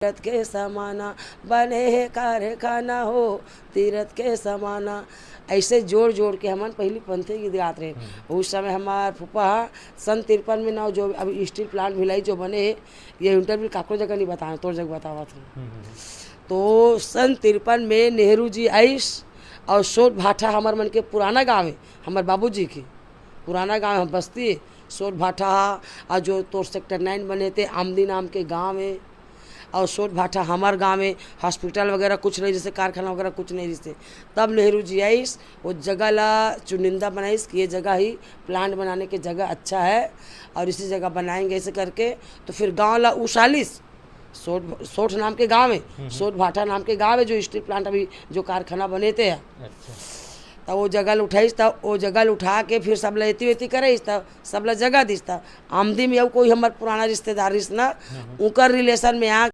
तीरथ के समाना बने है कारखाना हो, तीरथ के समाना। ऐसे जोड़ जोड़ के हमन पहली पंथी गीत गाते रहे। उस समय हमार फूफा सन 53 में ना जो अभी स्टील प्लांट भिलाई जो बने है, ये इंटरव्यू काको जगह नहीं बताया, तोर जगह बतावा था। तो सन 53 में नेहरू जी आइस और सोट भाठा हमार मन के पुराना गाँव है, हमार बाबूजी के पुराना गाँव हम बस्ती है सोट भाठा। और जो तोर सेक्टर 9 बने थे आमदी नाम के गाँव है, और सोट भाठा हमार गांव में हॉस्पिटल वगैरह कुछ नहीं, जैसे कारखाना वगैरह कुछ नहीं जैसे। तब नेहरू जी आइस वो जगह ला चुनिंदा बनाइस कि ये जगह ही प्लांट बनाने की जगह अच्छा है और इसी जगह बनाएंगे ऐसे करके। तो फिर गांव ला उशालिस सोठ नाम के गांव है, सोट भाठा नाम के गांव है जो स्टील प्लांट अभी जो कारखाना बने थे। तब वो जगह उठाईस, तब वो जगह उठा के फिर सब लेती वेती करेस, तब सब ला जगह दिस। तब आमदी में कोई हमार पुराना रिश्तेदार ना उनकर रिलेशन में आ